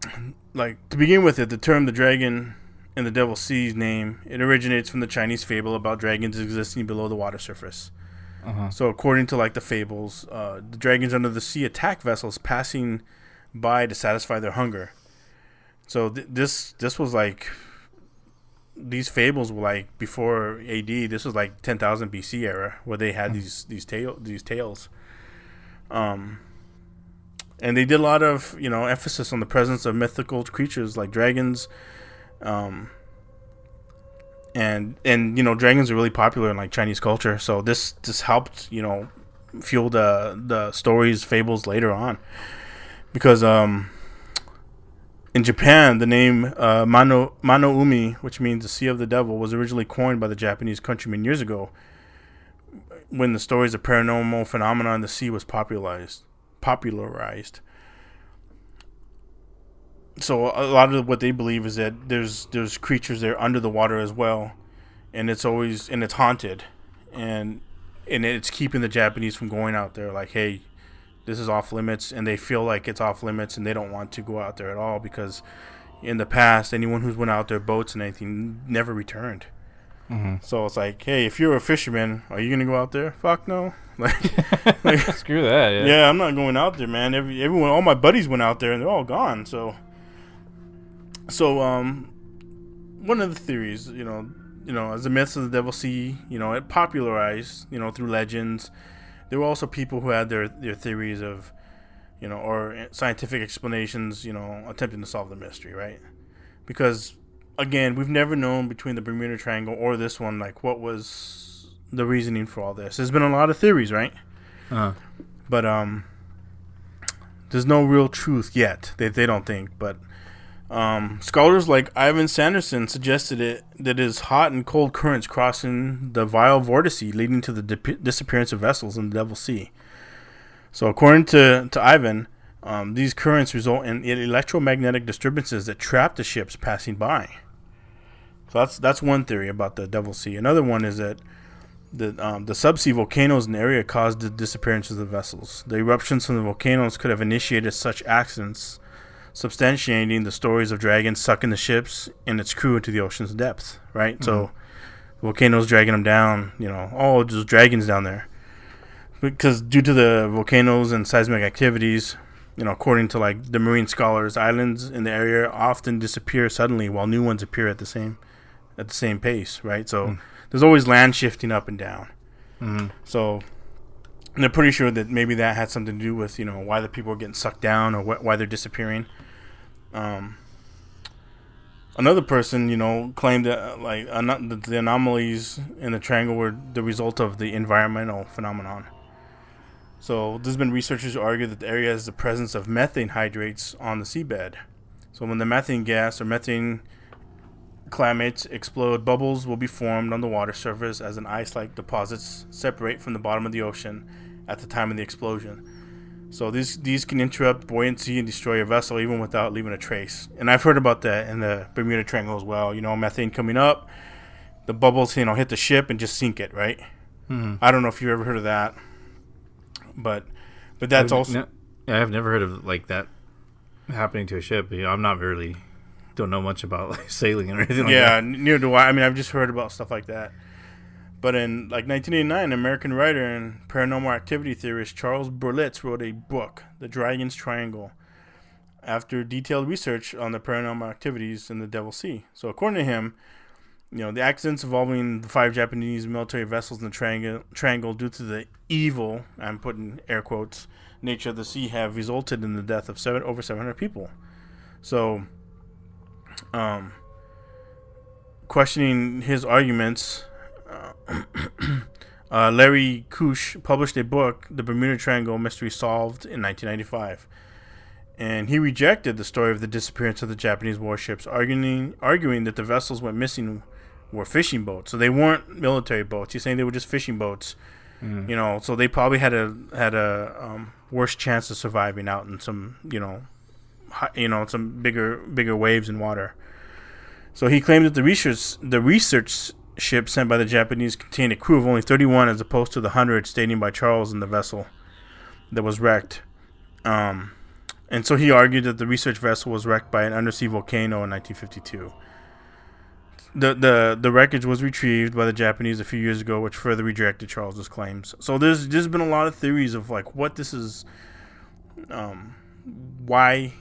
to begin with, the term the dragon in the Devil's Sea's name, it originates from the Chinese fable about dragons existing below the water surface. So according to the fables, the dragons under the sea attack vessels passing by to satisfy their hunger. So this was these fables were before AD. This was 10,000 BC era where they had these tales. And they did a lot of, emphasis on the presence of mythical creatures like dragons. And dragons are really popular in Chinese culture. So this helped, fuel the stories, fables later on. Because in Japan, the name Mano Umi, which means the Sea of the Devil, was originally coined by the Japanese countrymen years ago when the stories of paranormal phenomena in the sea was popularized. So a lot of what they believe is that there's creatures there under the water as well, and it's haunted, and it's keeping the Japanese from going out there. Hey, this is off limits, and they feel like it's off limits, and they don't want to go out there at all because in the past, anyone who's went out there, boats and anything, never returned. So it's hey, if you're a fisherman, are you gonna go out there? Fuck no. Screw that. Yeah, I'm not going out there, man. Everyone, all my buddies went out there, and they're all gone. So one of the theories, as the myths of the Devil's Sea, it popularized, through legends. There were also people who had their theories of, or scientific explanations, attempting to solve the mystery, right? Because again, we've never known between the Bermuda Triangle or this one, what was the reasoning for all this. There's been a lot of theories, right? But there's no real truth yet. They don't think, but Scholars like Ivan Sanderson suggested that it is hot and cold currents crossing the vile vortice leading to the disappearance of vessels in the Devil's Sea. So according to Ivan, these currents result in electromagnetic disturbances that trap the ships passing by. So that's one theory about the Devil's Sea. Another one is that the subsea volcanoes in the area caused the disappearance of the vessels. The eruptions from the volcanoes could have initiated such accidents, substantiating the stories of dragons sucking the ships and its crew into the ocean's depths, right? Mm-hmm. So volcanoes dragging them down, there's dragons down there. Because due to the volcanoes and seismic activities, according to like the marine scholars, islands in the area often disappear suddenly while new ones appear at the same pace, right? So there's always land shifting up and down. Mm-hmm. So they're pretty sure that maybe that had something to do with why the people are getting sucked down or why they're disappearing. Another person, claimed that the anomalies in the triangle were the result of the environmental phenomenon. So there's been researchers who argue that the area has the presence of methane hydrates on the seabed. So when the methane gas or methane climates explode, bubbles will be formed on the water surface as an ice-like deposits separate from the bottom of the ocean at the time of the explosion. So these can interrupt buoyancy and destroy a vessel even without leaving a trace. And I've heard about that in the Bermuda Triangle as well. Methane coming up, the bubbles hit the ship and just sink it, right? Mm-hmm. I don't know if you've ever heard of that. But that's also... Yeah, I've never heard of like that happening to a ship. I'm not really... don't know much about like sailing or anything like that. Yeah, neither do I. I mean, I've just heard about stuff like that. But in 1989, an American writer and paranormal activity theorist Charles Berlitz wrote a book, The Dragon's Triangle, after detailed research on the paranormal activities in the Devil's Sea. So according to him, the accidents involving the 5 Japanese military vessels in the triangle due to the evil, I'm putting air quotes, nature of the sea have resulted in the death of over 700 people. So, questioning his arguments, Larry Kush published a book, The Bermuda Triangle Mystery Solved, in 1995. And he rejected the story of the disappearance of the Japanese warships, arguing that the vessels went missing were fishing boats. So they weren't military boats. He's saying they were just fishing boats. Mm. So they probably had a worse chance of surviving out in some, some bigger waves and water. So he claimed that the research ship sent by the Japanese contained a crew of only 31 as opposed to the 100 stated by Charles in the vessel that was wrecked. And so he argued that the research vessel was wrecked by an undersea volcano in 1952. The wreckage was retrieved by the Japanese a few years ago, which further rejected Charles's claims. So there's been a lot of theories of like what this is, why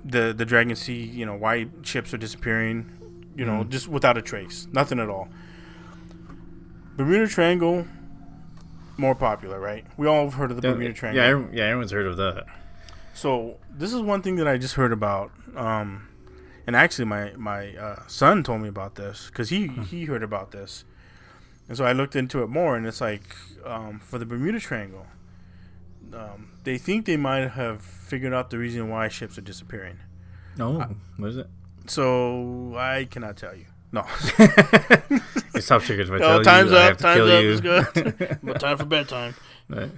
the Dragon Sea, why ships are disappearing, just without a trace, nothing at all. Bermuda Triangle, more popular, right? We all have heard of the Bermuda Triangle. Yeah, everyone's heard of that. So this is one thing that I just heard about. And actually, my son told me about this because he heard about this, and so I looked into it more. And it's like for the Bermuda Triangle, they think they might have figured out the reason why ships are disappearing. Oh, what is it? So I cannot tell you. No. It's top secret. If I tell time's you, up. I have to Time's kill up. you. It's good. But time for bedtime. Right.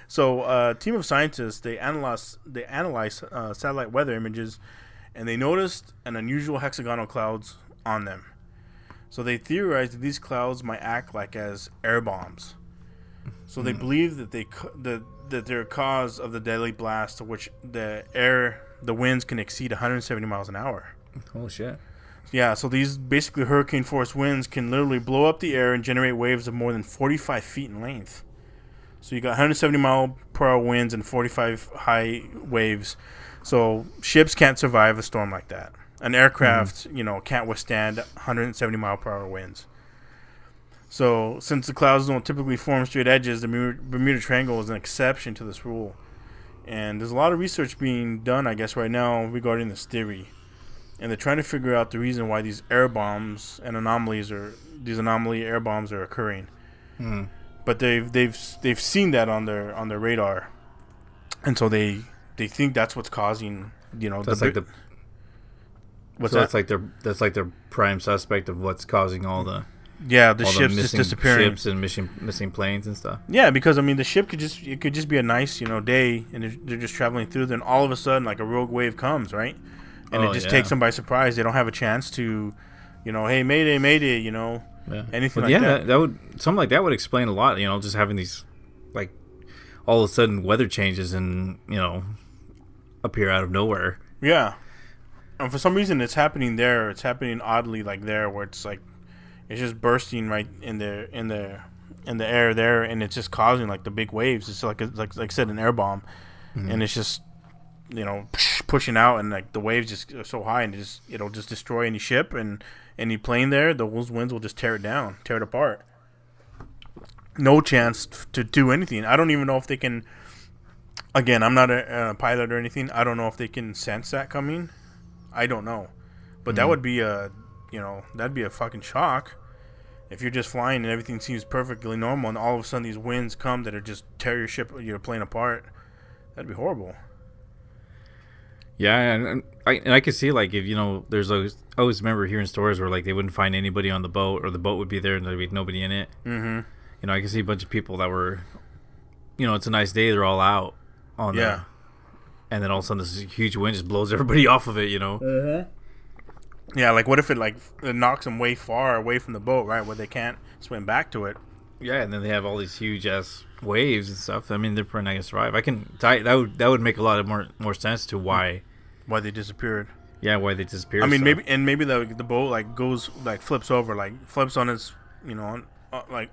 So a team of scientists they analyze satellite weather images. And they noticed an unusual hexagonal clouds on them. So they theorized that these clouds might act like as air bombs. So they believe that that they're cause of the deadly blast to which the winds can exceed 170 miles an hour. Oh shit. Yeah, so these basically hurricane force winds can literally blow up the air and generate waves of more than 45 feet in length. So you got 170 mile per hour winds and 45 high waves. So ships can't survive a storm like that. An aircraft, can't withstand 170 mile per hour winds. So since the clouds don't typically form straight edges, the Bermuda Triangle is an exception to this rule. And there's a lot of research being done, I guess, right now regarding this theory. And they're trying to figure out the reason why these air bombs and these anomaly air bombs are occurring. Mm. But they've seen that on their radar, and so they think that's what's causing That's What's so that? That's like their prime suspect of what's causing all the the all ships the just missing disappearing. ships and missing planes and stuff. Yeah, because I mean, the ship could just be a nice day, and they're just traveling through. Then all of a sudden, like a rogue wave comes, right? And it just takes them by surprise. They don't have a chance to, hey, mayday, mayday, anything like that. That would something like that would explain a lot. Just having these like all of a sudden weather changes and appear out of nowhere. Yeah, and for some reason it's happening there. It's happening oddly like there, where it's like it's just bursting right in the air there, and it's just causing like the big waves. It's like I said, an air bomb, and it's just pushing out, and like the waves just are so high, and it'll just destroy any ship and any plane there. Those winds will just tear it down, tear it apart. No chance to do anything. I don't even know if they can. Again, I'm not a pilot or anything. I don't know if they can sense that coming. I don't know, but that would be that'd be a fucking shock if you're just flying and everything seems perfectly normal, and all of a sudden these winds come that are just tear your plane apart. That'd be horrible. Yeah, and I could see like if there's always remember hearing stories where like they wouldn't find anybody on the boat, or the boat would be there and there'd be nobody in it. Mm-hmm. I could see a bunch of people that were, it's a nice day, they're all out on there, and then all of a sudden this huge wind just blows everybody off of it. Yeah, like what if it knocks them way far away from the boat, right, where they can't swim back to it? Yeah, and then they have all these huge ass waves and stuff. I mean, they're probably not gonna survive. That would make a lot of more sense to why they disappeared. Yeah, why they disappeared. I mean, maybe the boat goes flips over, flips on its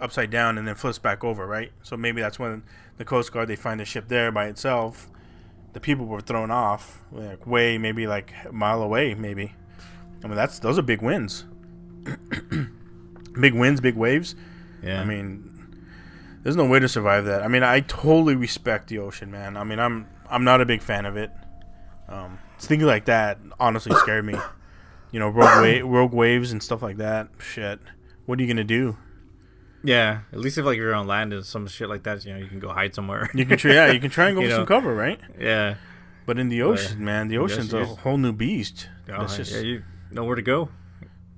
upside down, and then flips back over, right? So maybe that's when the Coast Guard, they find the ship there by itself. The people were thrown off way maybe like a mile away, maybe. I mean, those are big winds. Big winds, big waves. Yeah. I mean, there's no way to survive that. I mean, I totally respect the ocean, man. I mean, I'm not a big fan of it. Things like that honestly scared me. Rogue waves and stuff like that. Shit. What are you gonna do? Yeah, at least if you're on land and some shit like that, you can go hide somewhere. You can try and go for some cover, right? Yeah. But in the ocean, man, the ocean's a whole new beast. You know where to go.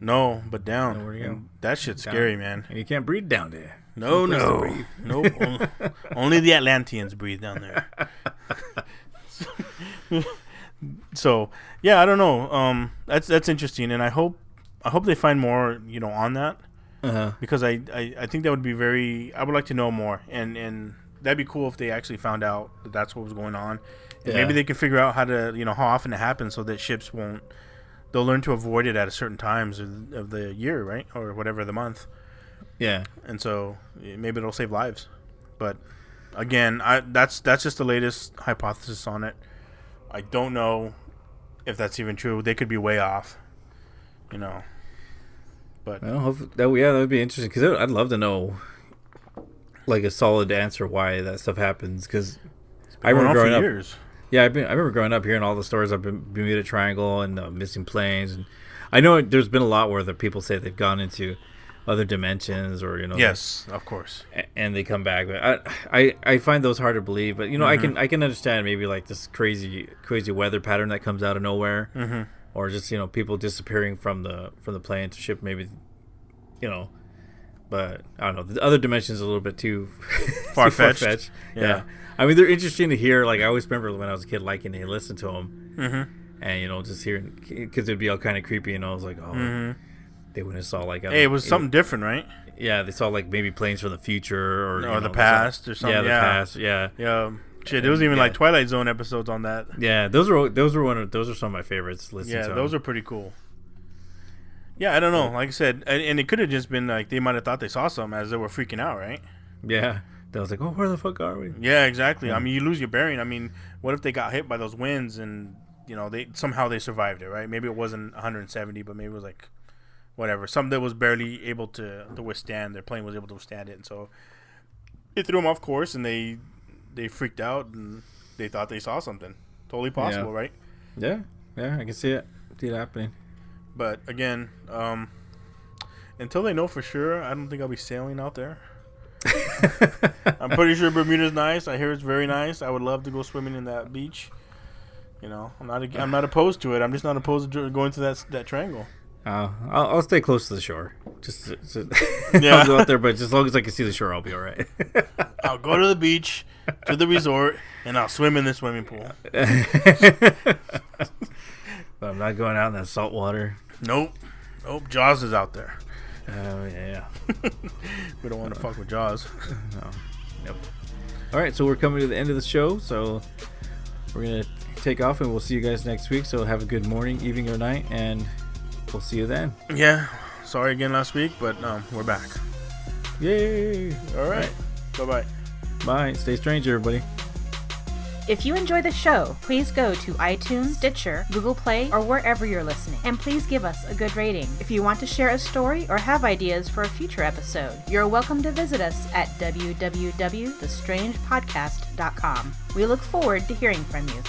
No, but down. Know where to go. That shit's scary, man. And you can't breathe down there. No. Nope. Only the Atlanteans breathe down there. So yeah, I don't know. That's interesting, and I hope they find more, on that. Because I think that would be I would like to know more, and that'd be cool if they actually found out that that's what was going on. And maybe they can figure out how to, how often it happens, so that ships won't. They'll learn to avoid it at a certain times of the year, right, or whatever the month. Yeah. And so maybe it'll save lives. But again, that's just the latest hypothesis on it. I don't know if that's even true. They could be way off. But that would be interesting, because I'd love to know a solid answer why that stuff happens, because I remember growing up. Years. Yeah, I remember growing up hearing all the stories of Bermuda Triangle and missing planes, and I know there's been a lot where the people say they've gone into other dimensions, or yes, of course, and they come back. But I find those hard to believe. But I can understand maybe this crazy weather pattern that comes out of nowhere. Mm-hmm. Or just people disappearing from the plane to ship, maybe, but I don't know. The other dimensions are a little bit too far-fetched. Yeah, I mean, they're interesting to hear. I always remember when I was a kid liking to listen to them, mm-hmm. and just hearing, because it'd be all kind of creepy, I was like, oh, mm-hmm. They wouldn't have saw hey, it was something different, right? Yeah, they saw maybe planes from the future or the past or something. Yeah, the past. Yeah. Shit, there was even Twilight Zone episodes on that. Yeah, those are some of my favorites. Yeah, those are pretty cool. Yeah, I don't know. Like I said, and it could have just been they might have thought they saw something as they were freaking out, right? Yeah, they was like, "Oh, where the fuck are we?" Yeah, exactly. Yeah. I mean, you lose your bearing. I mean, what if they got hit by those winds and they somehow survived it, right? Maybe it wasn't 170, but maybe it was whatever, something that was barely able to withstand. Their plane was able to withstand it, and so it threw them off course, and they freaked out and they thought they saw something. Totally possible, right? Yeah, I can see it happening. But again, until they know for sure, I don't think I'll be sailing out there. I'm pretty sure Bermuda's nice. I hear it's very nice. I would love to go swimming in that beach. You know, I'm not opposed to it. I'm just not opposed to going to that triangle. I'll stay close to the shore. Just Yeah. I'll go out there, but just as long as I can see the shore, I'll be all right. I'll go to the beach, to the resort, and I'll swim in the swimming pool. But I'm not going out in that salt water. Nope. Jaws is out there. Oh yeah. We don't want to fuck with Jaws. No. Nope. All right, so we're coming to the end of the show, so we're gonna take off, and we'll see you guys next week. So have a good morning, evening, or night, and we'll see you then. Yeah. Sorry again last week, but we're back. Yay! All right. Bye-bye. Bye. Stay strange, everybody. If you enjoy the show, please go to iTunes, Stitcher, Google Play, or wherever you're listening, and please give us a good rating. If you want to share a story or have ideas for a future episode, you're welcome to visit us at www.thestrangepodcast.com. We look forward to hearing from you.